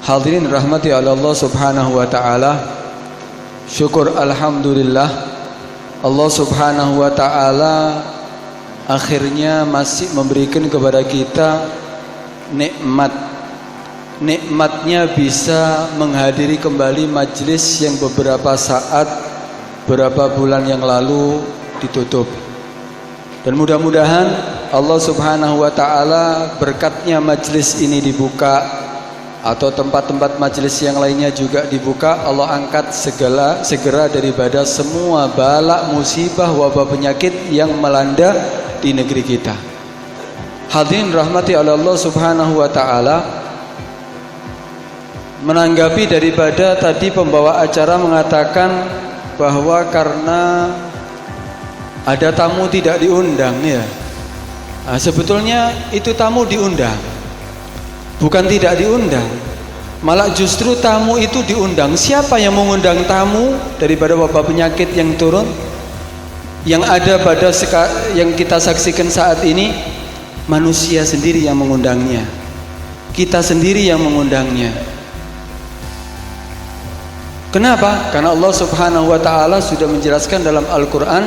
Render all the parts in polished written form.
Hadirin rahmati Allah subhanahu wa ta'ala. Syukur alhamdulillah, Allah subhanahu wa ta'ala akhirnya masih memberikan kepada kita nikmatnya bisa menghadiri kembali majlis yang beberapa saat, beberapa bulan yang lalu ditutup. Dan mudah-mudahan Allah subhanahu wa ta'ala berkatnya majlis ini dibuka, atau tempat-tempat majelis yang lainnya juga dibuka, Allah angkat segera daripada semua bala, musibah, wabah, penyakit yang melanda di negeri kita. Hadirin rahmati Allah subhanahu wa ta'ala, menanggapi daripada tadi pembawa acara mengatakan bahwa karena ada tamu tidak diundang ya. Nah, sebetulnya itu tamu diundang, bukan tidak diundang, malah justru tamu itu diundang. Siapa yang mengundang tamu daripada wabah penyakit yang turun, yang ada pada yang kita saksikan saat ini? Manusia sendiri yang mengundangnya, kita sendiri yang mengundangnya. Kenapa? Karena Allah subhanahu wa ta'ala sudah menjelaskan dalam Al-Quran,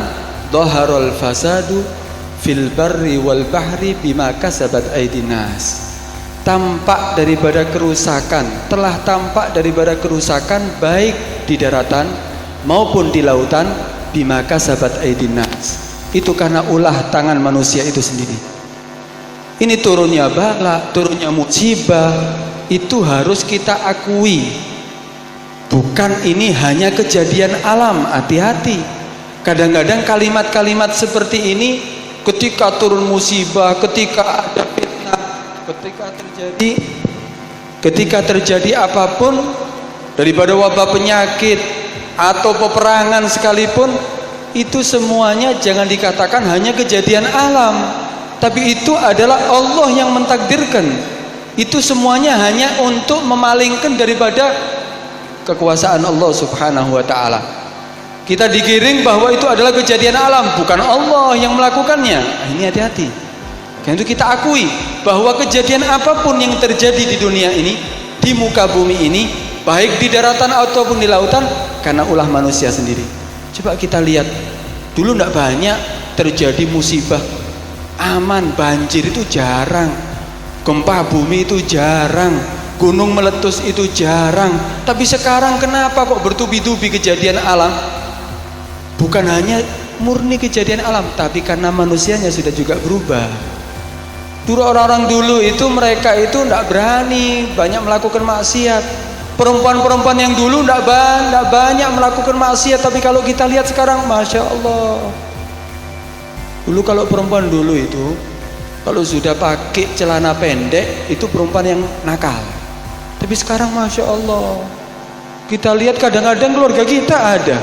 dhaharul fasadu fil barri wal bahri bima kasabat aydin nas. Tampak daripada kerusakan, telah tampak daripada kerusakan baik di daratan maupun di lautan, bima kasabat aydin nas. Itu karena ulah tangan manusia itu sendiri. Ini turunnya bala, turunnya musibah, itu harus kita akui. Bukan ini hanya kejadian alam, hati-hati. Kadang-kadang kalimat-kalimat seperti ini ketika turun musibah, ketika ada fitnah, ketika terjadi apapun daripada wabah penyakit atau peperangan sekalipun, itu semuanya jangan dikatakan hanya kejadian alam, tapi itu adalah Allah yang mentakdirkan. Itu semuanya hanya untuk memalingkan daripada kekuasaan Allah subhanahu wa ta'ala. Kita digiring bahwa itu adalah kejadian alam, bukan Allah yang melakukannya. Ini hati-hati. Karena itu kita akui bahwa kejadian apapun yang terjadi di dunia ini, di muka bumi ini, baik di daratan ataupun di lautan, karena ulah manusia sendiri. Coba kita lihat, dulu tidak banyak terjadi musibah, aman, banjir itu jarang, gempa bumi itu jarang, gunung meletus itu jarang. Tapi sekarang kenapa kok bertubi-tubi kejadian alam? Bukan hanya murni kejadian alam, tapi karena manusianya sudah juga berubah. Dulu orang-orang dulu itu mereka itu tidak berani banyak melakukan maksiat. Perempuan-perempuan yang dulu tidak banyak melakukan maksiat. Tapi kalau kita lihat sekarang, Masya Allah. Dulu kalau perempuan dulu itu, kalau sudah pakai celana pendek, itu perempuan yang nakal. Tapi sekarang Masya Allah, kita lihat kadang-kadang keluarga kita ada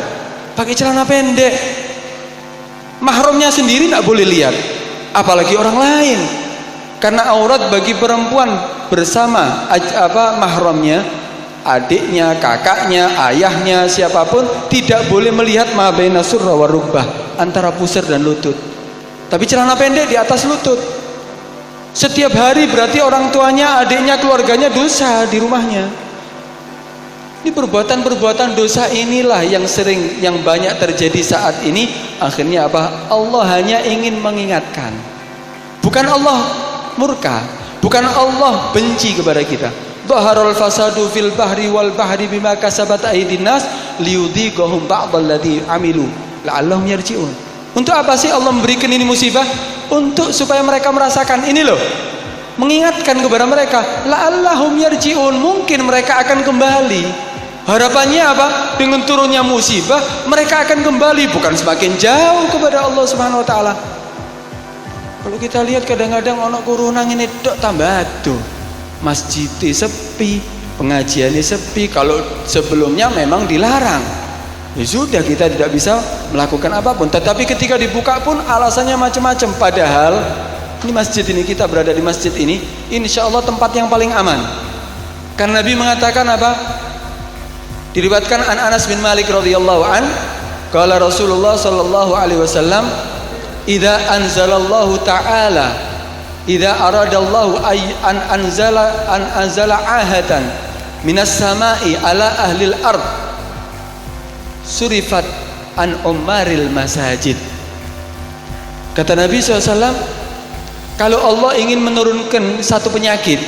pakai celana pendek, mahramnya sendiri tidak boleh lihat, apalagi orang lain. Karena aurat bagi perempuan bersama mahramnya, adiknya, kakaknya, ayahnya, siapapun tidak boleh melihat ma baina surra wa rubbah, antara pusar dan lutut. Tapi celana pendek di atas lutut. Setiap hari berarti orang tuanya, adiknya, keluarganya dosa di rumahnya. Ini perbuatan-perbuatan dosa inilah yang banyak terjadi saat ini. Akhirnya apa? Allah hanya ingin mengingatkan. Bukan Allah murka, bukan Allah benci kepada kita. Dhaharul fasadu fil bahri wal bahri bima kasabat aydin nas liyudhiqahum ba'dalladzi amilu la'allahum yarji'un. Untuk apa sih Allah memberikan ini musibah? Untuk supaya mereka merasakan ini loh, mengingatkan kepada mereka, la'allahum yarji'un, mungkin mereka akan kembali. Harapannya apa? Dengan turunnya musibah mereka akan kembali, bukan semakin jauh kepada Allah subhanahu wa ta'ala. Kalau kita lihat kadang-kadang ono kurunan ini dok tambah tuh, masjidnya sepi, pengajiannya sepi. Kalau sebelumnya memang dilarang, ya sudah, kita tidak bisa melakukan apapun. Tetapi ketika dibuka pun alasannya macam-macam. Padahal ini masjid ini, kita berada di masjid ini, insya Allah tempat yang paling aman. Karena Nabi mengatakan apa? Diriwayatkan an Anas bin Malik radhiyallahu an, qala Rasulullah sallallahu alaihi wasallam, idza anzalallahu ta'ala idza aradallahu an anzala ahadan minas sama'i ala ahlil ard surifat an ummaril masajid. Kata Nabi SAW, kalau Allah ingin menurunkan satu penyakit,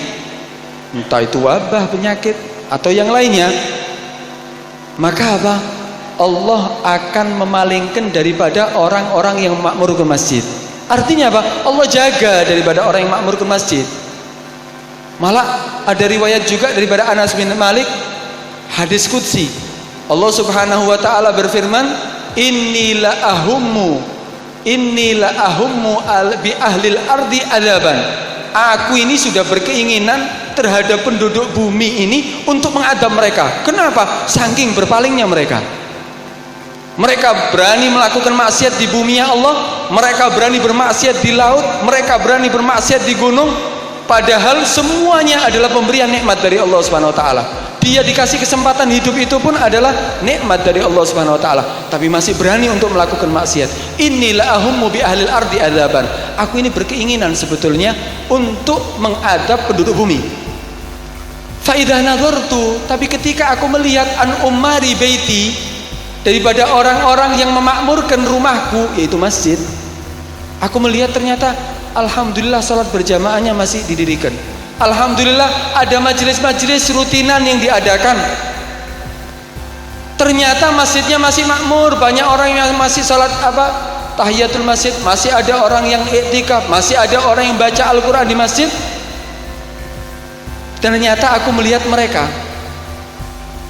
entah itu wabah, penyakit atau yang lainnya, maka apa? Allah akan memalingkan daripada orang-orang yang makmur ke masjid. Artinya apa? Allah jaga daripada orang yang makmur ke masjid. Malah ada riwayat juga daripada Anas bin Malik, hadis qudsi, Allah Subhanahu wa taala berfirman, inni la ahummu bi ahlil ardi adaban. Aku ini sudah berkeinginan terhadap penduduk bumi ini untuk mengadab mereka. Kenapa? Saking berpalingnya mereka. Mereka berani melakukan maksiat di bumi ya Allah, mereka berani bermaksiat di laut, mereka berani bermaksiat di gunung, padahal semuanya adalah pemberian nikmat dari Allah Subhanahu wa taala. Dia dikasih kesempatan hidup itu pun adalah nikmat dari Allah Subhanahu wa taala, tapi masih berani untuk melakukan maksiat. Inilah ahummu bi ahlil ardi adaban. Aku ini berkeinginan sebetulnya untuk mengadab penduduk bumi. Fa idza nadartu, tapi ketika aku melihat an ummari baiti, daripada orang-orang yang memakmurkan rumahku, yaitu masjid, aku melihat ternyata alhamdulillah salat berjamaahnya masih didirikan. Alhamdulillah ada majelis-majelis rutinan yang diadakan. Ternyata masjidnya masih makmur, banyak orang yang masih salat tahiyatul masjid, masih ada orang yang iktikaf, masih ada orang yang baca Al-Quran di masjid. Ternyata aku melihat mereka.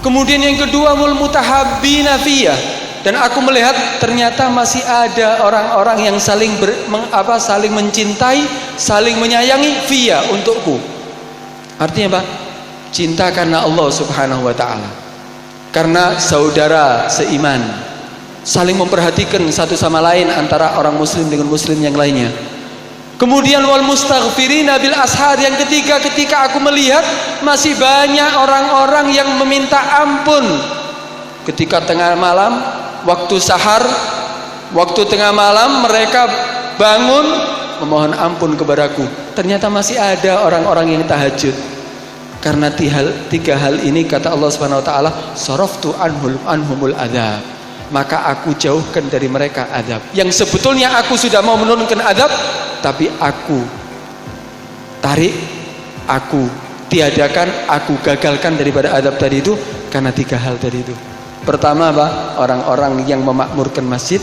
Kemudian yang kedua, mul mutahabbina fiyah, dan aku melihat ternyata masih ada orang-orang yang saling mencintai, saling menyayangi fiyah, untukku. Artinya apa? Cinta karena Allah Subhanahu wa taala. Karena saudara seiman, saling memperhatikan satu sama lain antara orang muslim dengan muslim yang lainnya. Kemudian wal mustaghfirina bil ashar, yang ketiga, ketika aku melihat masih banyak orang-orang yang meminta ampun ketika tengah malam, waktu sahar, waktu tengah malam mereka bangun memohon ampun kepadaku. Ternyata masih ada orang-orang yang tahajud. Karena tiga hal ini, kata Allah Subhanahu wa taala, saraftu anhumul adzab, maka aku jauhkan dari mereka adab. Yang sebetulnya aku sudah mau menurunkan adab, tapi aku tarik, aku tiadakan, aku gagalkan daripada adab tadi itu karena tiga hal tadi itu. Pertama apa? Orang-orang yang memakmurkan masjid.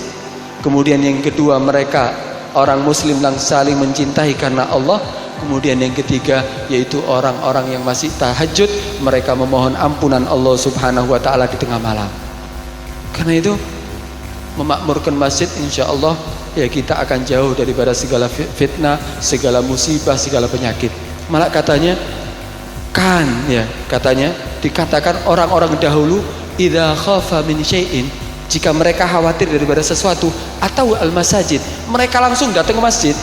Kemudian yang kedua, mereka orang muslim yang saling mencintai karena Allah. Kemudian yang ketiga, yaitu orang-orang yang masih tahajud, mereka memohon ampunan Allah Subhanahu wa taala di tengah malam. Karena itu memakmurkan masjid, insya Allah ya kita akan jauh daripada segala fitnah, segala musibah, segala penyakit. Malah katanya dikatakan orang-orang dahulu, idza khafa min syai'in, jika mereka khawatir daripada sesuatu, atau al-masajid, mereka langsung datang ke masjid.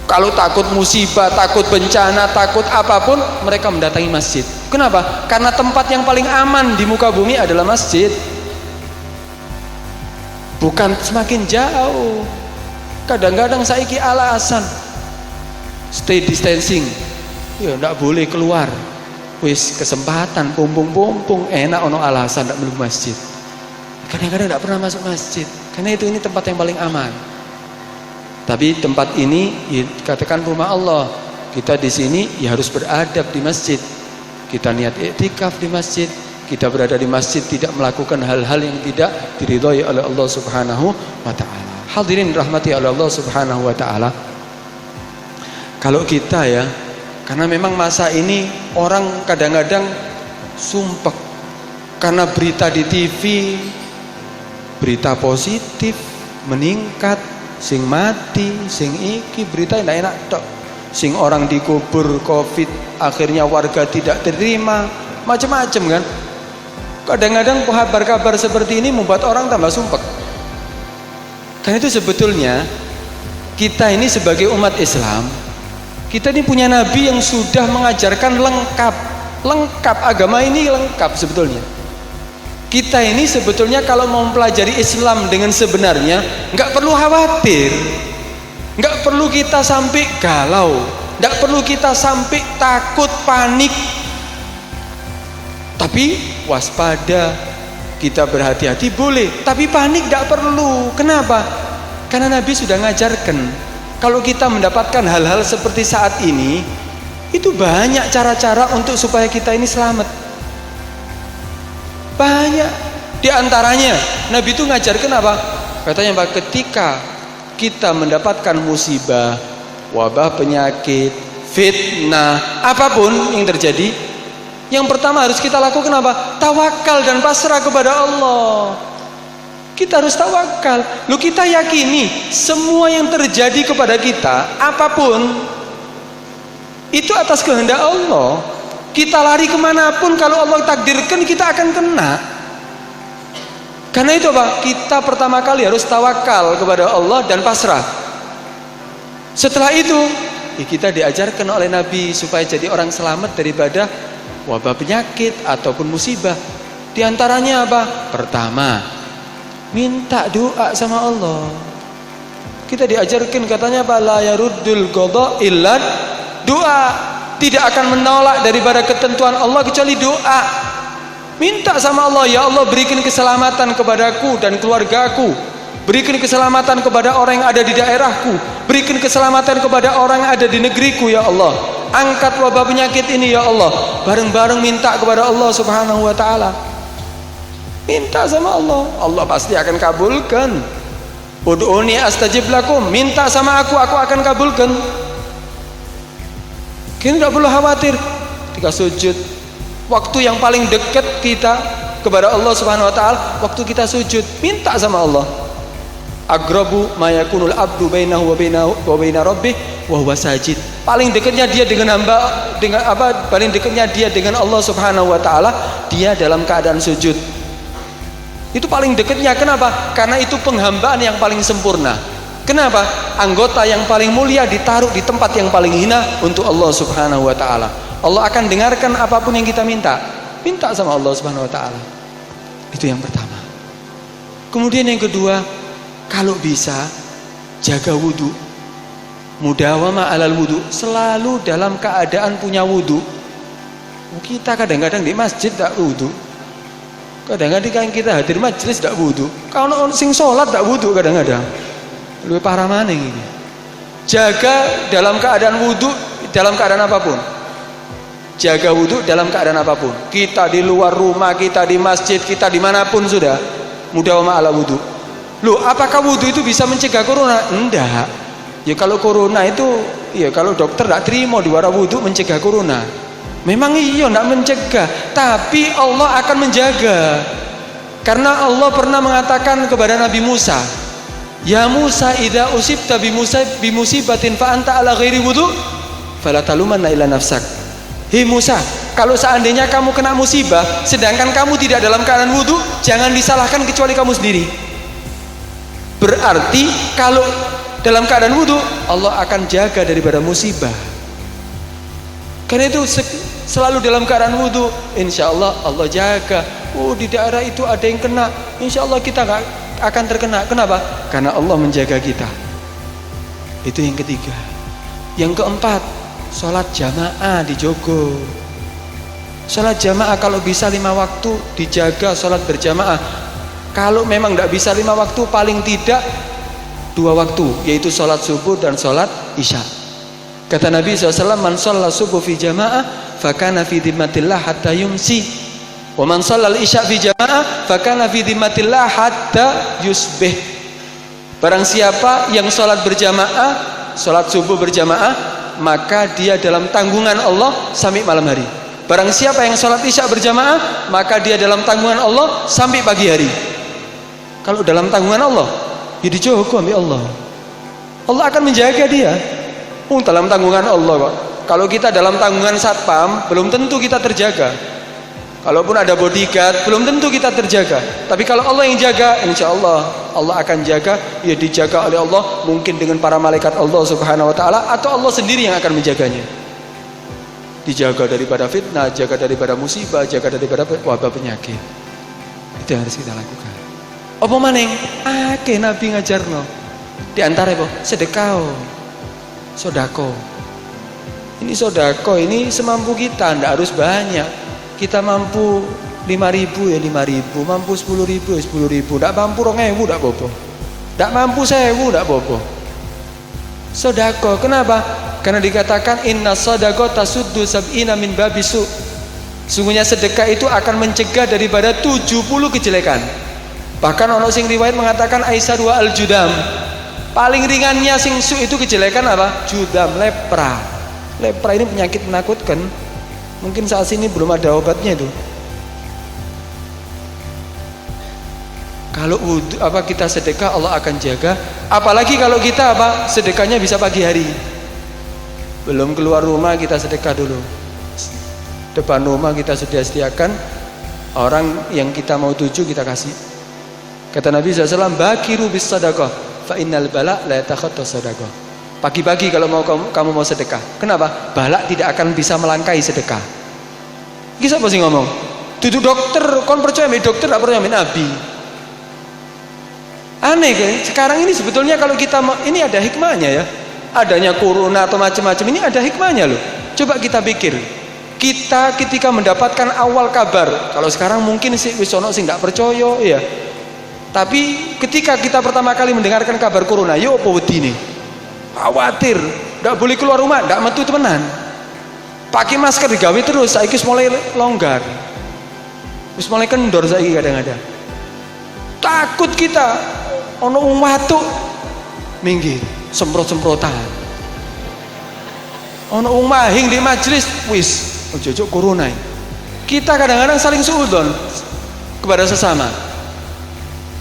Kalau takut musibah, takut bencana, takut apapun, mereka mendatangi masjid. Kenapa? Karena tempat yang paling aman di muka bumi adalah masjid. Bukan semakin jauh. Kadang-kadang saiki alasan stay distancing, ya ndak boleh keluar. Wis kesempatan pumpung enak ono alasan ndak belum masjid. Kadang-kadang ndak pernah masuk masjid. Karena ini tempat yang paling aman. Tapi tempat ini dikatakan rumah Allah. Kita di sini ya harus beradab di masjid. Kita niat iktikaf di masjid. Kita berada di masjid tidak melakukan hal-hal yang tidak diridhai oleh Allah Subhanahu wa taala. Hadirin rahmati oleh Allah Subhanahu wa taala. Kalau kita ya, karena memang masa ini orang kadang-kadang sumpek karena berita di TV, berita positif meningkat, sing mati, sing iki berita enak-enak tok. Sing orang dikubur Covid, akhirnya warga tidak terima, macam-macam kan. Kadang-kadang kabar-kabar seperti ini membuat orang tambah sumpek. Karena itu sebetulnya kita ini sebagai umat Islam, kita ini punya Nabi yang sudah mengajarkan lengkap agama ini lengkap sebetulnya. Kita ini sebetulnya kalau mau mempelajari Islam dengan sebenarnya nggak perlu khawatir, nggak perlu kita sampai galau, nggak perlu kita sampai takut panik. Tapi waspada, kita berhati-hati boleh, tapi panik tidak perlu. Kenapa? Karena Nabi sudah ngajarkan, kalau kita mendapatkan hal-hal seperti saat ini, itu banyak cara-cara untuk supaya kita ini selamat. Banyak. Di antaranya Nabi itu ngajarkan apa? Katanya Pak, ketika kita mendapatkan musibah, wabah, penyakit, fitnah, apapun yang terjadi, yang pertama harus kita lakukan apa? Tawakal dan pasrah kepada Allah. Kita harus tawakal. Lu kita yakini semua yang terjadi kepada kita, apapun, itu atas kehendak Allah. Kita lari kemanapun, kalau Allah takdirkan kita akan kena. Karena itu apa? Kita pertama kali harus tawakal kepada Allah dan pasrah. Setelah itu kita diajarkan oleh Nabi supaya jadi orang selamat daripada wabah penyakit ataupun musibah. Di antaranya apa? Pertama, minta doa sama Allah. Kita diajarkan katanya apa? La yaruddul qada illa doa. Tidak akan menolak daripada ketentuan Allah kecuali doa. Minta sama Allah, ya Allah berikan keselamatan kepadaku dan keluargaku, berikan keselamatan kepada orang yang ada di daerahku, berikan keselamatan kepada orang yang ada di negeriku ya Allah. Angkat wabah penyakit ini ya Allah. Bareng-bareng minta kepada Allah Subhanahu wa ta'ala. Minta sama Allah, Allah pasti akan kabulkan. Ud'uni astajib lakum, minta sama aku akan kabulkan. Kita tidak perlu khawatir. Ketika sujud, waktu yang paling dekat kita kepada Allah Subhanahu wa ta'ala, waktu kita sujud, minta sama Allah. Agrabu ma yakunul abdu bainahu wa baina rabbih wa huwa sajid. Paling dekatnya dia dengan hamba, dengan apa? Paling dekatnya dia dengan Allah Subhanahu wa ta'ala, dia dalam keadaan sujud. Itu paling dekatnya. Kenapa? Karena itu penghambaan yang paling sempurna. Kenapa? Anggota yang paling mulia ditaruh di tempat yang paling hina untuk Allah Subhanahu wa ta'ala. Allah akan dengarkan apapun yang kita minta. Minta sama Allah Subhanahu wa ta'ala. Itu yang pertama. Kemudian yang kedua, kalau bisa jaga wudu. Mudawama alal wudu, selalu dalam keadaan punya wudu. Kita kadang-kadang di masjid tak wudu. Kadang-kadang kita hadir majelis tak wudu. Kalau sing sholat tak wudu kadang-kadang. Lebih parah mana ini? Jaga dalam keadaan wudu, dalam keadaan apapun. Jaga wudu dalam keadaan apapun. Kita di luar rumah, kita di masjid, kita dimanapun sudah. Mudawama ala wudu. Loh, apakah wudu itu bisa mencegah corona? Enggak. Ya kalau corona itu, ya kalau dokter tidak terima di luar wudu mencegah corona. Memang iya tidak mencegah, tapi Allah akan menjaga. Karena Allah pernah mengatakan kepada Nabi Musa, ya Musa, idza usibta bi musibatin fa anta ala ghairi wudu fala talumanna illa nafsak. Hei Musa, kalau seandainya kamu kena musibah sedangkan kamu tidak dalam keadaan wudu, jangan disalahkan kecuali kamu sendiri. Berarti kalau dalam keadaan wudu, Allah akan jaga daripada musibah. Karena itu selalu dalam keadaan wudu, insya Allah Allah jaga. Oh, di daerah itu ada yang kena, insya Allah kita nggak akan terkena. Kenapa? Karena Allah menjaga kita. Itu yang ketiga. Yang keempat, sholat jamaah dijogo. Sholat jamaah kalau bisa 5 waktu dijaga, sholat berjamaah. Kalau memang tidak bisa 5 waktu, paling tidak 2 waktu, yaitu sholat subuh dan sholat isya. Kata Nabi SAW, man sholat subuh fi jamaah fakana fi dhimmatillah hatta yumsi, wa man sholat isya fi jamaah fakana fi dhimmatillah hatta yusbih. Barang siapa yang sholat berjamaah, sholat subuh berjamaah, maka dia dalam tanggungan Allah sampai malam hari. Barang siapa yang sholat isya berjamaah, maka dia dalam tanggungan Allah sampai pagi hari. Kalau dalam tanggungan Allah, ya dijogo ambil Allah. Allah akan menjaga dia. Dalam tanggungan Allah kok. Kalau kita dalam tanggungan satpam, belum tentu kita terjaga. Kalaupun ada bodyguard, belum tentu kita terjaga. Tapi kalau Allah yang jaga, insya Allah Allah akan jaga. Ya dijaga oleh Allah, mungkin dengan para malaikat Allah Subhanahu wa ta'ala, atau Allah sendiri yang akan menjaganya. Dijaga daripada fitnah, jaga daripada musibah, jaga daripada wabah penyakit. Itu yang harus kita lakukan. Apa maning? Akeh Nabi ngajarno. Di antara apa? Sedekah, sodako. Ini sodako ini semampu kita, ndak harus banyak. Kita mampu 5.000 ya 5.000, mampu 10.000 ya 10.000, ndak mampu 2.000 ndak apa-apa, ndak mampu 1.000 ndak apa-apa. Sedekah, kenapa? Karena dikatakan inna sadaqah tasuddu sab'ina min babisu. Sungguhnya sedekah itu akan mencegah daripada 70 kejelekan. Bahkan ono sing riwayat mengatakan Aisyah wa al-judam. Paling ringannya sing su itu kejelekan apa? Judam, lepra. Lepra ini penyakit menakutkan. Mungkin saat ini belum ada obatnya itu. Kalau kita sedekah Allah akan jaga. Apalagi kalau kita sedekahnya bisa pagi hari. Belum keluar rumah kita sedekah dulu. Depan rumah kita sediakan, orang yang kita mau tuju kita kasih. Kata Nabi SAW, bakiru bis sadaqah fa innal bala la yatakhatta sadaqah. Pagi-pagi kalau kamu mau sedekah. Kenapa? Balak tidak akan bisa melangkai sedekah. Iki sapa sing ngomong? Dudu dokter, kon percaya mbek dokter, tak percaya mbek Nabi. Aneh kan? Sekarang ini sebetulnya kalau kita ini ada hikmahnya ya. Adanya corona atau macam-macam ini ada hikmahnya loh. Coba kita pikir. Kita ketika mendapatkan awal kabar, kalau sekarang mungkin sih wis ono sing ndak percaya ya. Tapi ketika kita pertama kali mendengarkan kabar corona, yo apa wedine? Khawatir, ndak boleh keluar rumah, ndak metu temenan. Pakai masker digawe terus, saiki wis mulai longgar. Wis mulai kendor saiki kadang-kadang. Takut kita ono wong watuk minggir, semprot-semprotan. Ono wong mahing di majelis, wis ojo-ojo corona. Kita kadang-kadang saling suudzon kepada sesama.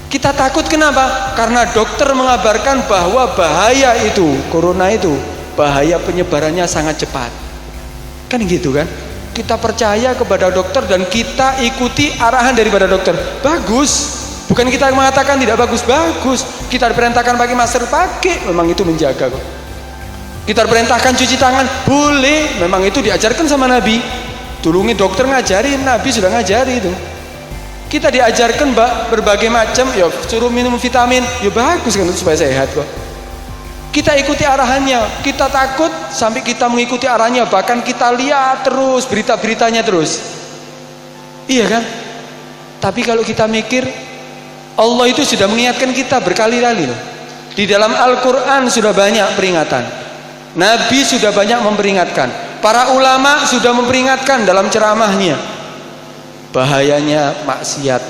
Kita takut kenapa? Karena dokter mengabarkan bahwa bahaya itu, corona itu, bahaya penyebarannya sangat cepat. Kan gitu kan? Kita percaya kepada dokter dan kita ikuti arahan daripada dokter. Bagus. Bukan kita mengatakan tidak bagus, bagus. Kita diperintahkan pakai masker, pakai. Memang itu menjaga kok. Kita diperintahkan cuci tangan, boleh. Memang itu diajarkan sama Nabi. Tulungi dokter ngajarin, Nabi sudah ngajari itu. Kita diajarkan berbagai macam, ya suruh minum vitamin, ya bagus kan supaya sehat kok. Kita ikuti arahannya, kita takut sampai kita mengikuti arahannya, bahkan kita lihat terus berita-beritanya terus. Iya kan? Tapi kalau kita mikir, Allah itu sudah mengingatkan kita berkali-kali loh. Di dalam Al-Quran sudah banyak peringatan. Nabi sudah banyak memperingatkan. Para ulama sudah memperingatkan dalam ceramahnya. Bahayanya maksiat,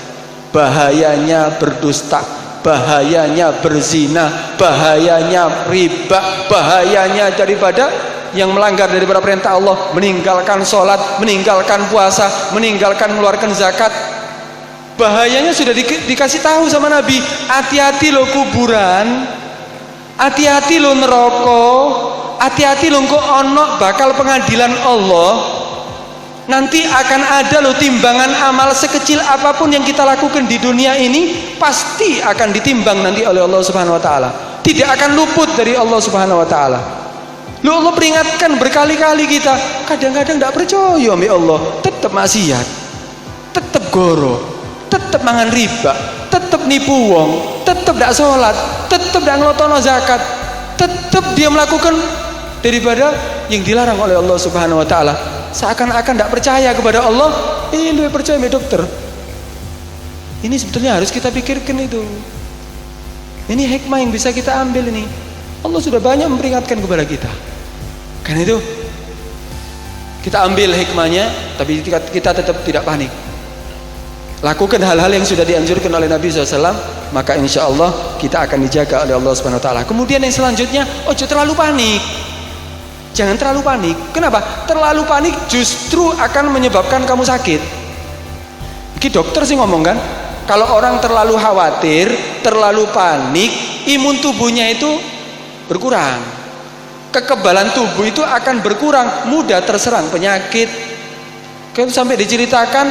bahayanya berdusta, bahayanya berzina, bahayanya riba, bahayanya daripada yang melanggar daripada perintah Allah, meninggalkan sholat, meninggalkan puasa, meninggalkan mengeluarkan zakat. Bahayanya sudah dikasih tahu sama Nabi. Hati-hati lo kuburan, hati-hati lo neraka, hati-hati lo kok ono bakal pengadilan Allah. Nanti akan ada lo timbangan amal sekecil apapun yang kita lakukan di dunia ini pasti akan ditimbang nanti oleh Allah Subhanahu wa taala. Tidak akan luput dari Allah Subhanahu wa taala. Lo Allah peringatkan berkali-kali kita, kadang-kadang tidak percaya sama Allah, tetap maksiat, tetap goro, tetap mangan riba, tetap nipu wong, tetap tidak sholat, tetap tidak ngelotono zakat, tetap dia melakukan daripada yang dilarang oleh Allah Subhanahu wa taala. Seakan-akan tidak percaya kepada Allah, lu percaya sama dokter. Ini sebetulnya harus kita pikirkan itu. Ini hikmah yang bisa kita ambil ini. Allah sudah banyak memperingatkan kepada kita. Karena itu kita ambil hikmahnya, tapi kita tetap tidak panik. Lakukan hal-hal yang sudah dianjurkan oleh Nabi SAW, maka insya Allah kita akan dijaga oleh Allah Subhanahu Wa Taala. Kemudian yang selanjutnya, ojo terlalu panik. Jangan terlalu panik. Kenapa? Terlalu panik justru akan menyebabkan kamu sakit. Ini dokter sih ngomong kan, kalau orang terlalu khawatir, terlalu panik, imun tubuhnya itu berkurang. Kekebalan tubuh itu akan berkurang, mudah terserang penyakit. Kayak sampai diceritakan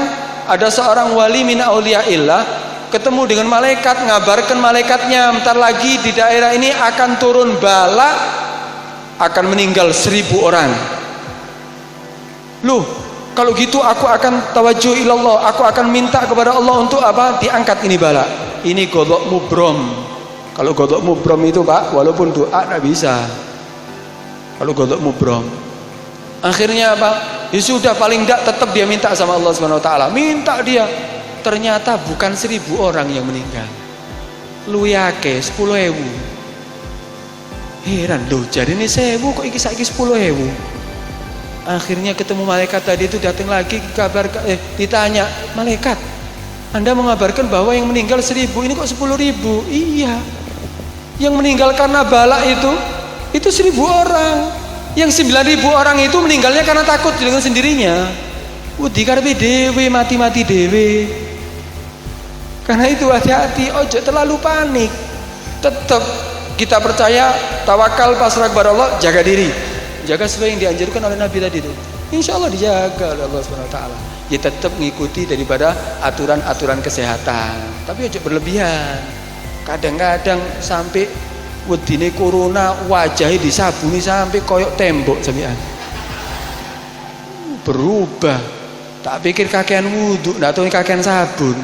ada seorang wali min auliyaillah ketemu dengan malaikat, ngabarkan malaikatnya, bentar lagi di daerah ini akan turun bala, akan meninggal 1000 orang. Loh, kalau gitu aku akan tawajuh ilallah, aku akan minta kepada Allah untuk apa? Diangkat ini bala. Ini godok mubrom. Kalau godok mubrom itu Pak, walaupun doa tidak bisa. Kalau godok mubrom, Akhirnya apa? Ya sudah, paling tidak tetap dia minta sama Allah Subhanahu wa taala. Minta dia. Ternyata bukan 1000 orang yang meninggal. Luyake 10.000. Heran loh, jadi ini 1000 kok iki saiki 10.000. Akhirnya ketemu malaikat tadi itu, datang lagi kabar, ditanya, malaikat, Anda mengabarkan bahwa yang meninggal 1000, ini kok 10.000? Iya. Yang meninggal karena bala itu 1000 orang. Yang 9.000 orang itu meninggalnya karena takut dengan sendirinya. Wedi karepe dhewe, mati-mati dhewe. Karena itu hati-hati, ojo terlalu panik. Tetap kita percaya, tawakal, pasrah kepada Allah, jaga diri. Jaga sesuai yang dianjurkan oleh Nabi tadi itu. Insya Allah dijaga oleh Allah Subhanahu wa taala. Ya tetap mengikuti daripada aturan-aturan kesehatan. Tapi ojo berlebihan. Kadang-kadang sampai wedine corona wajahnya disabuni sampai koyok tembok sampean. Berubah. Tak pikir kakean wudhu, ndak tahu kakean sabun.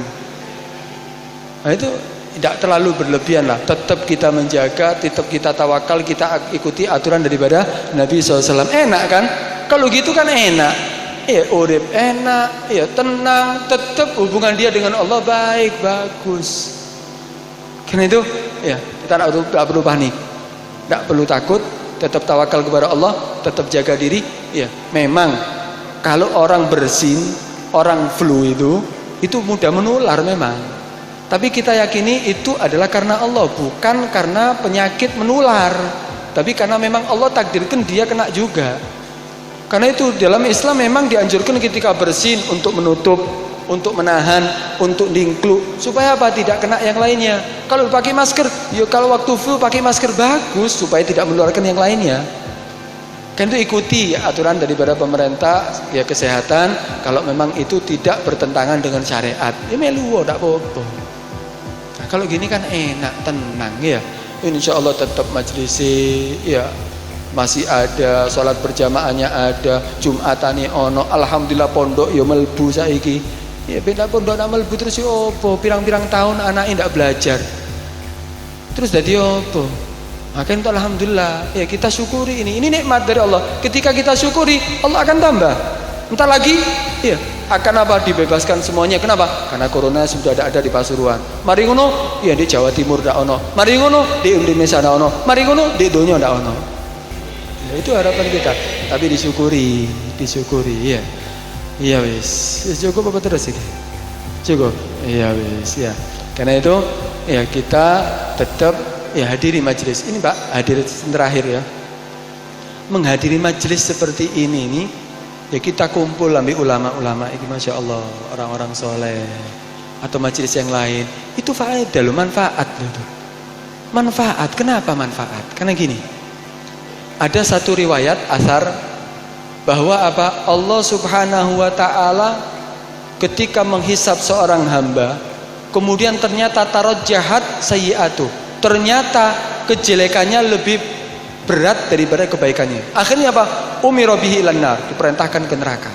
Nah itu tidak terlalu berlebihan lah. Tetap kita menjaga, tetap kita tawakal, kita ikuti aturan daripada Nabi SAW. Enak kan? Kalau gitu kan enak. Ya urip enak, ya tenang, tetap hubungan dia dengan Allah baik, bagus. Karena itu ya kita tidak perlu panik, tidak perlu takut, tetap tawakal kepada Allah, tetap jaga diri. Ya memang kalau orang bersin, orang flu itu mudah menular memang. Tapi kita yakini itu adalah karena Allah, bukan karena penyakit menular, tapi karena memang Allah takdirkan dia kena juga. Karena itu dalam Islam memang dianjurkan ketika bersin untuk menutup, untuk menahan, untuk dingkluk, supaya apa? Tidak kena yang lainnya. Kalau pakai masker, ya kalau waktu flu pakai masker bagus supaya tidak menularkan yang lainnya. Kan itu ikuti aturan daripada pemerintah ya kesehatan. Kalau memang itu tidak bertentangan dengan syariat, ya melu tidak apa-apa. Nah, kalau gini kan enak, tenang ya. Insya Allah tetap majlisi ya masih ada, sholat berjamaahnya ada, Jumatane ono, alhamdulillah pondok ya melbu saiki. Ya beda pondok nak melbu terus ya opo, pirang-pirang tahun anaknya ndak belajar. Terus dadi opo? Maka itu alhamdulillah, ya kita syukuri ini nikmat dari Allah. Ketika kita syukuri, Allah akan tambah. Entar lagi, ya akan apa? Dibebaskan semuanya. Kenapa? Karena corona sudah ada di Pasuruan. Mari ngono, ya di Jawa Timur ndak ono. Mari ngono, di Indonesia ndak ono. Mari ngono, di dunia ndak ono. Ya, itu harapan kita. Tapi disyukuri, ya. Iya wis. Cukup apa terus ini? Cukup. Iya wis ya. Karena itu ya kita tetap ya hadiri majelis ini Pak, hadir terakhir ya. Menghadiri majelis seperti ini nih, ya kita kumpul ambil ulama-ulama ini, masya Allah, orang-orang soleh atau majelis yang lain itu faedah loh, manfaat loh. Manfaat, kenapa manfaat? Karena gini, ada satu riwayat asar bahwa apa? Allah Subhanahu wa taala ketika menghisab seorang hamba, kemudian ternyata tarajjahat sayyi'atu, ternyata kejelekannya lebih berat daripada kebaikannya. Akhirnya apa? Umira bihi ilan nar, diperintahkan ke neraka.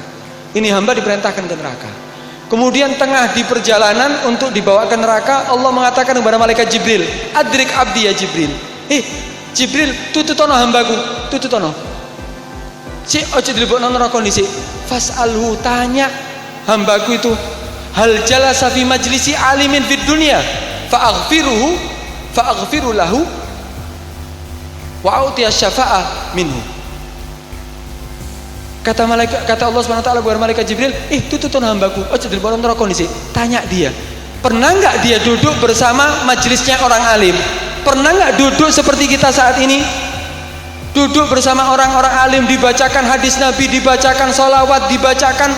Ini hamba diperintahkan ke neraka. Kemudian tengah di perjalanan untuk dibawa ke neraka, Allah mengatakan kepada malaikat Jibril, "Adrik abdi ya Jibril." Jibril, tututono hambaku, tututono. Si ojo dilebokno neraka nisi. Fas'alhu, tanya hambaku itu, hal jalasa fi majlisi alimin fid dunya fa'aghfiru lahu wa a'tiya syafa'ah minhu. Kata Allah Subhanahu wa taala kepada malaikat Jibril, tututono hambaku, ojo dilebokno neraka nisi. Tanya dia, pernah enggak dia duduk bersama majelisnya orang alim? Pernah enggak duduk seperti kita saat ini? Duduk bersama orang-orang alim, dibacakan hadis Nabi, dibacakan sholawat, dibacakan,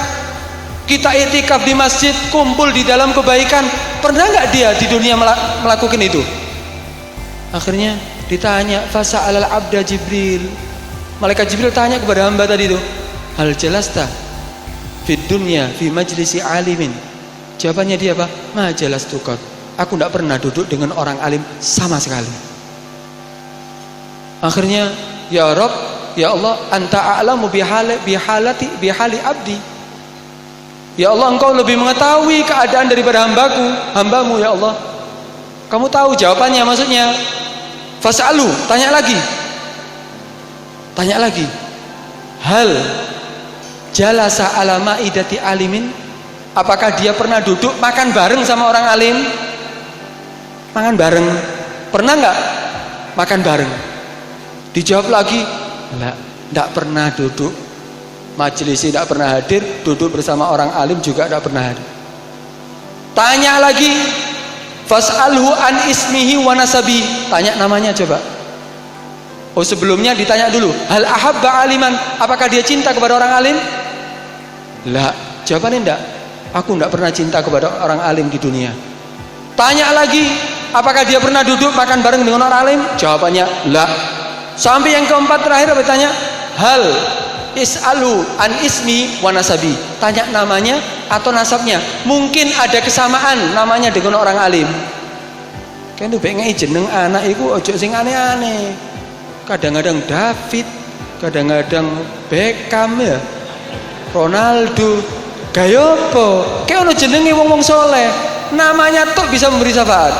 kita itikaf di masjid, kumpul di dalam kebaikan. Pernah nggak dia di dunia melakukan itu? Akhirnya ditanya, fasa'alal abda Jibril. Malaikat Jibril tanya kepada hamba tadi itu, hal jalasta fid dunya fi majlisi alimin. Jawabannya dia apa? Ma jalastu qat. Aku tidak pernah duduk dengan orang alim sama sekali. Akhirnya, ya Rabb, ya Allah, anta a'lamu bihali abdi. Ya Allah, engkau lebih mengetahui keadaan daripada hambamu ya Allah. Kamu tahu jawabannya, maksudnya. Fas'alu, tanya lagi. Hal jalasa ala maidati alimin, apakah dia pernah duduk makan bareng sama orang alim? Makan bareng, pernah nggak makan bareng? Dijawab lagi, enggak pernah duduk majelis, tidak pernah hadir, duduk bersama orang alim juga tidak pernah hadir. Tanya lagi, fas'alhu an ismihi wa nasabi, tanya namanya coba. Oh, sebelumnya ditanya dulu, hal ahabba aliman, apakah dia cinta kepada orang alim? Lah, jawabannya enggak. Aku enggak pernah cinta kepada orang alim di dunia. Tanya lagi, apakah dia pernah duduk makan bareng dengan orang alim? Jawabannya lah. Sampai yang keempat terakhir apa tanya? Hal is'alu an ismi wa nasabi, tanya namanya atau nasabnya. Mungkin ada kesamaan namanya dengan orang alim. Kan tuh pengen jeneng anak iku ojo sing aneh-aneh. Kadang-kadang David, kadang-kadang Beckham ya, Ronaldo, gaya apa? Kayak ono jenenge wong-wong soleh, namanya tuh bisa memberi syafaat.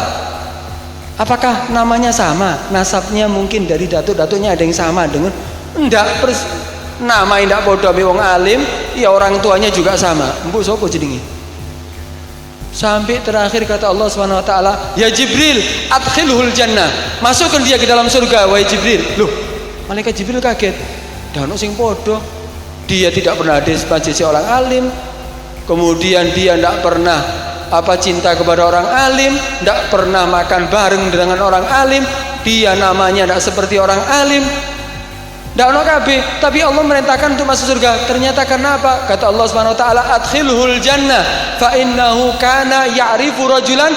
Apakah namanya sama? Nasabnya mungkin dari datuk-datuknya ada yang sama dengan? Enggak, nama indak bodoh wong alim, ya orang tuanya juga sama. Mbok sapa jenenge? Sampai terakhir kata Allah Subhanahu wa taala, "Ya Jibril, adkhilhul jannah." Masukkan dia ke dalam surga, wahai Jibril. Loh, malaikat Jibril kaget. Dan sing podo, dia tidak pernah hadir majelis orang alim, kemudian dia tidak pernah cinta kepada orang alim, tidak pernah makan bareng dengan orang alim, dia namanya tidak seperti orang alim, tidak ono kabeh, tapi Allah merintahkan untuk masuk surga. Ternyata karena apa? Kata Allah Subhanahu wa taala, adkhilhul jannah fa innahu kana ya'rifu rajulan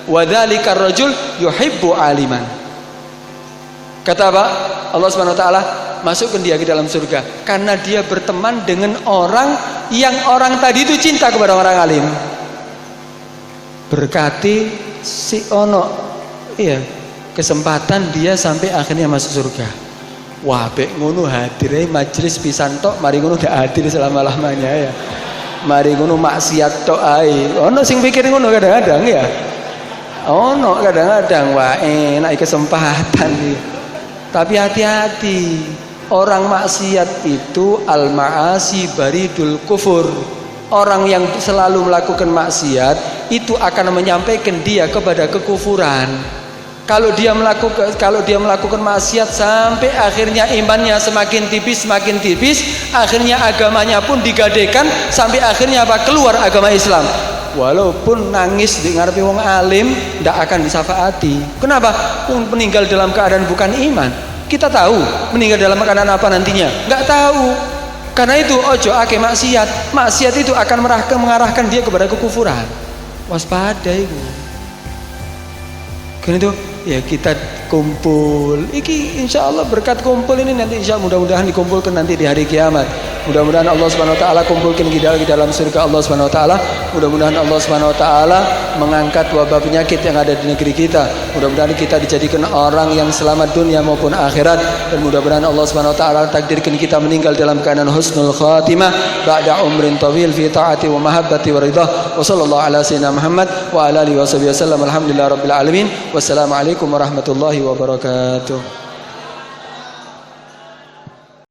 wa dzalika ar-rajul yuhibbu aliman. Kata apa? Allah Subhanahu wa taala, masukkan dia ke dalam surga karena dia berteman dengan orang yang orang tadi itu cinta kepada orang alim. Berkati si ono, iya, kesempatan dia sampai akhirnya masuk surga. Wah, bek ngono hadir majelis pisan tok, mari ngono dak hadir selama-lamanya ya. Mari ngono maksiat tok ae. Ono sing pikir ngono kadang-kadang ya. Ono kadang-kadang wah enak kesempatan iki. Tapi hati-hati. Orang maksiat itu al-ma'asi baridul kufur. Orang yang selalu melakukan maksiat itu akan menyampaikan dia kepada kekufuran. Kalau dia melakukan maksiat sampai akhirnya imannya semakin tipis, akhirnya agamanya pun digadaikan sampai akhirnya keluar agama Islam. Walaupun nangis di ngarepe wong alim tidak akan disafaati. Kenapa? Meninggal dalam keadaan bukan iman. Kita tahu meninggal dalam keadaan apa nantinya? Nggak tahu. Karena itu ojo ake maksiat. Maksiat itu akan mengarahkan dia kepada kekufuran. Waspada itu. Karena itu ya kita kumpul. Iki insya Allah berkat kumpul ini nanti insya Allah mudah-mudahan dikumpulkan nanti di hari kiamat. Mudah-mudahan Allah Subhanahu Wa Taala kumpulkan kita di dalam surga Allah Subhanahu Wa Taala. Mudah-mudahan Allah Subhanahu Wa Taala mengangkat wabah penyakit yang ada di negeri kita. Mudah-mudahan kita dijadikan orang yang selamat dunia maupun akhirat. Dan mudah-mudahan Allah Subhanahu Wa Taala takdirkan kita meninggal dalam keadaan husnul khatimah ba'da umrin tawil fi ta'ati wa mahabbati wa ridha. Wa sallallahu ala sayyidina Muhammad wa ala alihi wa sahbihi wasallam. Alhamdulillah rabbil alamin. Wassalamualaikum warahmatullahi wabarakatuh.